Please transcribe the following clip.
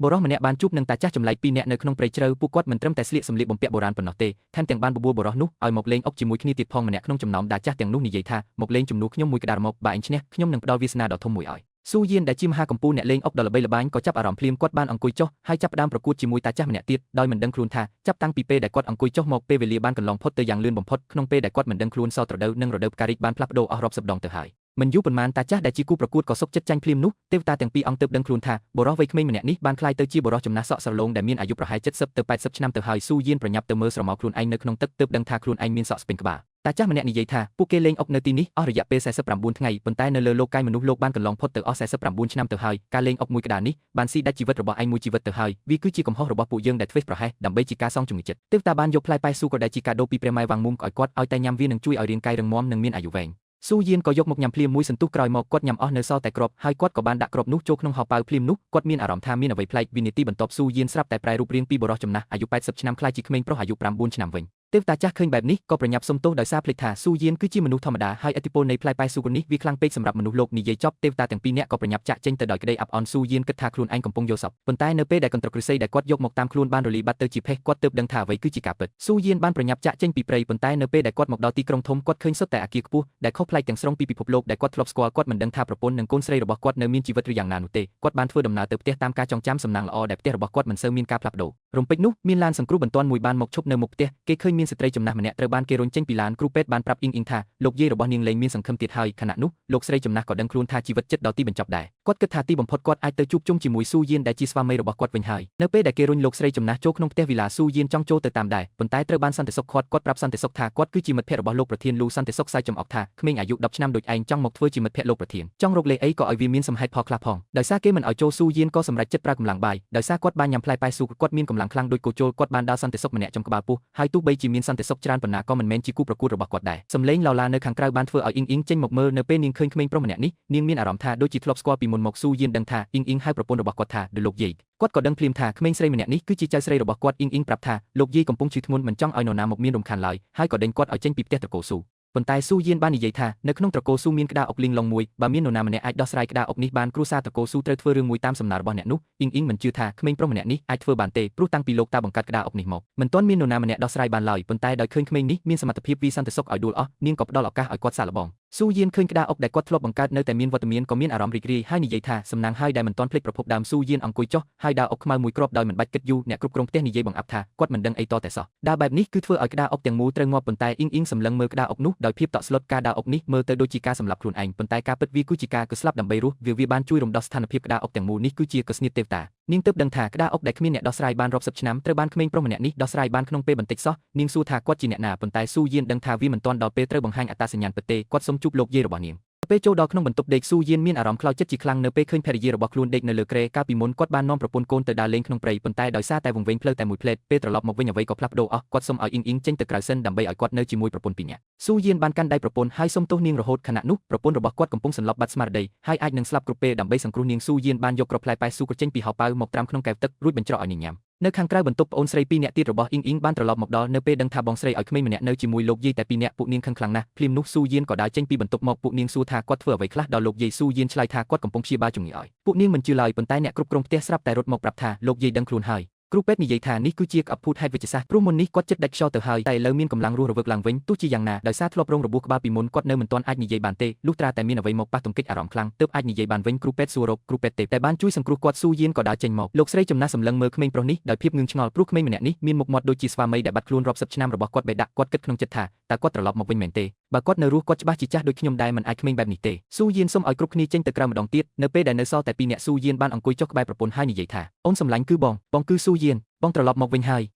បុរសម្នាក់បានជួបនឹងតាចាស់ចម្លែកពីរនាក់នៅក្នុងព្រៃជ្រៅពួកគាត់មិនត្រឹមតែស្លៀកសម្លៀកបំពាក់បុរាណប៉ុណ្ណោះទេថែមទាំងបានបបួលបុរសនោះឲ្យមកលេងអុកជាមួយគ្នាទៀតផងម្នាក់ក្នុងចំណោមតាចាស់ទាំងនោះនិយាយថាមកលេងជំនួសខ្ញុំមួយក្តារមកបើអញឈ្នះខ្ញុំនឹងផ្ដល់វាសនាដ៏ធំមួយឲ្យស៊ូយៀនដែលជាមហាកំពូលអ្នកលេងអុកដ៏ល្បីល្បាញក៏ចាប់អារម្មណ៍ភ្លាមគាត់បានអង្គុយចុះហើយចាប់ផ្ដើមប្រកួតជាមួយតាចាស់ម្នាក់ទៀតដោយមិនដឹងខ្លួនថាចាប់តាំងពីពេលដែលគាត់អង្គុយចុះមកពេលវេលាបានកន្លងផុតទៅយ៉ាងលឿនបំផុតក្នុងពេលដែលគាត់មិនដឹងខ្លួនសោតរដូវនិងរដូវផ្ការីកបានផ្លាស់ប្ដូរអស់រាប់សិបដងទៅហើយមិនយូរប៉ុន្មានតាចាស់ដែលជាគូប្រកួតក៏សុកចិត្តចាញ់ភ្លាមនោះទេវតាទាំងពីរអង្គទើបដឹងខ្លួនថាបុរសវ័យក្មេងម្នាក់នេះបានក្លាយទៅជាបុរសចំណាស់សក់ស្រឡូងដែលមានអាយុប្រហែល70ទៅ80ឆ្នាំទៅហើយស៊ូយៀនប្រញាប់ទៅមើលស្រមោលខ្លួនឯងនៅក្នុងទឹកទើបដឹងថាខ្លួនឯងមានសក់ស្ពេញក្បាលតាចាស់ម្នាក់និយាយថាពួកគេលេងអុកនៅទីនេះអស់រយៈពេល49ថ្ងៃប៉ុន្តែនៅលើលោកកាយមនុស្សលោកបានកន្លងផុតទៅអស់49ឆ្នាំទៅហើយការលេងអុកមួយក្តារនេះបានស៊ីដាច់ជីវិតរបស់ឯងមួយជីវិតទៅហើយវាគឺជាកំហុសរបស់ពួកយើងដែលធ្វេសប្រហែសដើម្បីជាការសងជំងឺចិត្តទេវតាបានយកផ្លែប៉ែស៊ូក៏ដែលជាកាដូពីព្រះម៉ែវ៉ាងមុំឲ្យគាត់ឲ្យតែញ៉ាំវានឹងជួយឲ្យរាងកាយរឹងមាំនិងមានអាយុវែងស៊ូយៀនក៏យកមកញ៉ាំភ្លាមមួយសន្ទុះក្រោយមកគាត់ញ៉ាំអស់នៅសល់តែគ្រាប់ហើយគាត់ក៏បានដាក់គ្រាប់នោះចូលក្នុងហោប៉ៅភ្លាមនោះគាត់មានអារម្មណ៍ថាមានអ្វីប្លែកវិនាទីបន្ទាប់ស៊ូយៀនស្រាប់តែប្រែរូបរាងពីបុរសចំណាស់អាយុ80ឆ្នាំក្លាយជាក្មេងប្រុសអាយុ9ឆ្នាំវិញទេវតាចាស់ឃើញបែបនេះក៏ប្រញាប់សុំទោសដោយសារភ្លេចថាស៊ូយៀនគឺជាមនុស្សធម្មតាហើយឥទ្ធិពលនៃផ្លែប៉ែស៊ូនេះវាខ្លាំងពេកសម្រាប់មនុស្សលោកនិយាយចប់ទេវតាទាំងពីរនាក់ក៏ប្រញាប់ចាក់ចេញទៅដោយក្តីអាប់អន់ស៊ូយៀនគិតថាខ្លួនឯងកំពុងយកសពប៉ុន្តែនៅពេលដែលកន្ត្រកឫស្សីដែលគាត់យកមកតាមខ្លួនបានរលីបាត់ទៅជាភេសគាត់ទើបដឹងថាអ្វីគឺជាការពិតស៊ូយៀនបានប្រញាប់ចាក់ចេញពីព្រៃប៉ុន្តែនៅពេលដែលគាត់មកដល់ទីក្រុងធំគាត់ឃើញសុទ្ធតែអគារខ្ពស់ដែលខុសប្លែកទាំងស្រុងពីពិភពលោកដែលគាត់ធ្លាប់ស្គាល់គាត់មិនដឹងថាប្រពន្ធនិងកូនស្រីរបស់គាត់នៅមានជីវិតឬយ៉ាងណានោះទេគាត់បានធ្វើដំណើរទៅផ្ទះតាមការចងចាំសំណាងល្អដែលផ្ទះរបស់គាត់មិនសូវមានការផ្លាស់ប្ដូររំពេចនោះមានឡានសង្គ្រោះបន្ទាន់មួយបានមកឈប់នៅមុខផ្ទះគេឃើញមានស្ត្រីចំណាស់ម្នាក់ត្រូវបានគេរុញចេញពីឡានគ្រូពេទ្យបានប្រាប់អ៊ីងថាលោកយាយរបស់នាងលែងមានសង្ឃឹមទៀតហើយខណៈនោះលោកស្រីចំណាស់ក៏ដឹងខ្លួនថាជីវិតចិត្តដល់ទីបញ្ចប់ដែរគាត់គិតថាទីបំផុតគាត់អាចទៅជួបជុំជាមួយស៊ូយៀនដែលជាស្វាមីរបស់គាត់វិញហើយនៅពេលដែលគេរុញលោកស្រីចំណាស់ចូលក្នុងផ្ទះវីឡាស៊ូយៀនចង់ចូលទៅតាមដែរប៉ុន្តែត្រូវបានសន្តិសុខគាត់ប្រាប់សន្តិសុខថាគាត់គឺជាមិត្តភក្តិរបស់លោកប្រធានលូសន្តិសុខសាយចំអកថាក្មេងអាយុ10ឆ្នាំដូចឯងចង់មកធ្វើជាមិត្តភក្តិលោកប្រធានចង់រកលេអីក៏ឲ្យវាមានសំហេតុផលខ្លះផងដោយសារគេមិនឲ្យចូលស៊ូយៀនក៏សម្រេចចិត្តប្រើកម្លាំងបាយដោយសារគាត់បានញ៉ាំផ្លែប៉ែស៊ូគាត់មានកម្លាំងខ្លាំងដូចគោជលគាត់បានដល់សន្តិសុខម្នាក់ចំក្បាលពោះហើយទោះបីជាមានសន្តិសុខច្រើនប៉ុណ្ណាក៏មិនមែនជាគូប្រកួតរបស់គាត់ដែរសំឡេងឡោឡានៅខាងក្រៅបានធ្វើឲ្យអ៊ីងចេញមកមើលនៅពេលនាងឃើញក្មេងប្រុសម្នាក់នេះនាងមានអារម្មណ៍ថាដូចជាធ្លាប់ស្គាល់ពីមុនមកស៊ូយៀនដឹងថាអ៊ីងហៅប្រពន្ធរបស់គាត់ថាលោកយាយគាត់ក៏ដឹងភ្លាមថាក្មេងស្រីម្នាក់នេះគឺជាចៅស្រីរបស់គាត់អ៊ីងប្រាប់ថាលោកយាយកំពុងឈឺធ្ងន់មិនចង់ឲ្យនរណាមកមានរំខានឡើយហើយក៏ដេញគាត់ឲ្យចេញពីផ្ទះត្រកូលស៊ូប៉ុន្តែស៊ូយៀនបាននិយាយថានៅក្នុងត្រកូលស៊ូមានក្តារអុកលីងឡុងមួយបើមាននរណាម្នាក់អាចដោះស្រាយក្តារអុកនេះបានគ្រួសារត្រកូលស៊ូត្រូវធ្វើរឿងមួយតាមសំណើរបស់អ្នកនោះអ៊ីងមិនជឿថាក្មេងប្រុសម្នាក់នេះអាចធ្វើបានទេព្រោះតាំងពីលោកតាបង្កើតក្តារអុកនេះមកមិនទាន់មាននរណាម្នាក់ដោះស្រាយបានឡើយប៉ុន្តែដោយឃើញក្មេងនេះមានសមត្ថភាពវិសន្តិសុខឲ្យដួលអស់នាងក៏ផ្ដល់ឱកាសឲ្យគាត់សាកល្បងស៊ូយៀនឃើញក្តារអុកដែលគាត់ធ្លាប់បង្កើតនៅតែមានវត្តមានក៏មានអារម្មណ៍រីករាយហើយនិយាយថាសំណាងហើយដែលមិនទាន់ភ្លេចប្រភពដើមស៊ូយៀនអង្គុយចុះហើយដើរអុកខ្មៅមួយគ្រាប់ដោយមិនបាច់គិតយូរអ្នកគ្រប់គ្រងផ្ទះនិយាយបង្អាប់ថាគាត់មិនដឹងអីតតែសោះដើរបែបនេះគឺធ្វើឲ្យក្តារអុកទាំងមូលត្រូវងាប់ប៉ុន្តែអ៊ីងសម្លឹងមើលក្តារអុកនោះដោយភាពតក់ស្លុតការដើរអុកនេះមើលទៅដូចជាការសម្លាប់ខ្លួនឯងប៉ុន្តែការពិតវាគឺជាការស្លាប់ដើម្បីរស់វាបានជួយរំដោះស្ថានភាពក្តារអុកទាំងមូលនេះគឺជាកស្នៀតទេវតានាងទើបដឹងថាក្តារអុកដែលគ្មានអ្នកដោះស្រាយបានរាប់សិបឆ្នាំត្រូវបានក្មេងប្រុសម្នាក់នេះដោះស្រាយបានក្នុងពេលបន្តិចសោះនាងសួរថាគាត់ជាអ្នកណាប៉ុន្តែស៊ូយៀនដឹងថាវាមិនទាន់ដល់ពេលត្រូវបង្ហាញអត្តសញ្ញាណពិតទេគាត់សុំជួបលោកយាយរបស់នាងពេលចូលដល់ក្នុងបន្ទប់ដេកស៊ូយៀនមានអារម្មណ៍ខ្លោចចិត្តជាខ្លាំងនៅពេលឃើញភរិយារបស់ខ្លួនដេកនៅលើគ្រែកាលពីមុនគាត់បាននាំប្រពន្ធកូនទៅដើរលេងក្នុងព្រៃប៉ុន្តែដោយសារតែវង្វេងផ្លូវតែមួយផ្លេតពេលត្រឡប់មកវិញអ្វីក៏ផ្លាស់ប្ដូរអស់គាត់សុំឲ្យអ៊ីងចេញទៅក្រៅសិនដើម្បីឲ្យគាត់នៅជាមួយប្រពន្ធពីរនាក់ស៊ូយៀនបានកាន់ដៃប្រពន្ធហើយសុំទោសនាងរហូតខណៈនោះប្រពន្ធរបស់គាត់កំពុងសន្លប់បាត់ស្មារតីហើយអាចនឹងស្លាប់គ្រប់ពេលដើម្បីសង្គ្រោះនាងស៊ូយៀនបានយកគ្រាប់ផ្លែប៉ែស៊ូចេញពីហោប៉ៅមកត្រាំក្នុងកែវទឹករួចបញ្ច្រកឲ្យនាងញ៉ាំនៅខាងក្រៅបន្ទប់ប្អូនស្រីពីរនាក់ទៀតរបស់អ៊ីងបានត្រឡប់មកដល់នៅពេលដឹងថាបងស្រីឲ្យក្មេងម្នាក់នៅជាមួយលោកយាយតែពីរនាក់ពួកនាងខឹងខ្លាំងណាស់ភ្លាមនោះស៊ូយៀនក៏ដើរចេញពីបន្ទប់មកពួកនាងសួរថាគាត់ធ្វើអ្វីខ្លះដល់លោកយាយស៊ូយៀនឆ្លើយថាគាត់កំពុងព្យាបាលជំងឺឲ្យពួកនាងមិនជឿឡើយប៉ុន្តែអ្នកគ្រប់គ្រងផ្ទះស្រាប់តែរត់មកប្រាប់ថាលោកយាយដឹងខ្លួនហើយគ្រូពេទ្យនិយាយថានេះគឺជាក្អឹបភូតហេតុវិទ្យាសាស្ត្រព្រោះមុននេះគាត់ចិត្តដាច់ខ្យល់ទៅហើយតែឥឡូវមានកម្លាំងរស់រវើកឡើងវិញទោះជាយ៉ាងណាដោយសារធ្លាប់រងរបួសក្បាលពីមុនគាត់នៅមិនទាន់អាចនិយាយបានទេលុះត្រាតែមានអ្វីមកប៉ះទង្គិចអារម្មណ៍ខ្លាំងទើបអាចនិយាយបានវិញគ្រូពេទ្យសួររកគ្រូពេទ្យទេតែបានជួយសង្គ្រោះគាត់ស៊ូយៀនក៏ដើរចេញមកលោកស្រីចំណាស់សម្លឹងមើលក្មេងប្រុសនេះដោយភាពងឿងឆ្ងល់ព្រោះក្មេងម្នាក់នេះមានមុខមាត់ដូចជាស្វាមីដែលបាត់ខ្លួនរាប់សិបឆ្នាំរបស់គាត់បេដាក់គាត់គិតក្នុងចិត្តថាតើគាត់ត្រឡប់មកវិញមែនទេបើគាត់នៅរស់គាត់ច្បាស់ជាចាស់ដូចខ្ញុំដែរមិនអាចក្មេងបែបនេះទេស៊ូយៀនសុំឲ្យគ្រប់គ្នាចេញទៅក្រៅម្ដងទៀតនៅពេលដែលនៅសល់តែពីរនាក់ស៊ូយៀនបានអង្គុយចុះក្បែរប្រពន្ធហើយនិយាយថាអូនសម្លាញ់គឺបងគឺស៊ូយៀនបងត្រឡប់មកវិញហើយ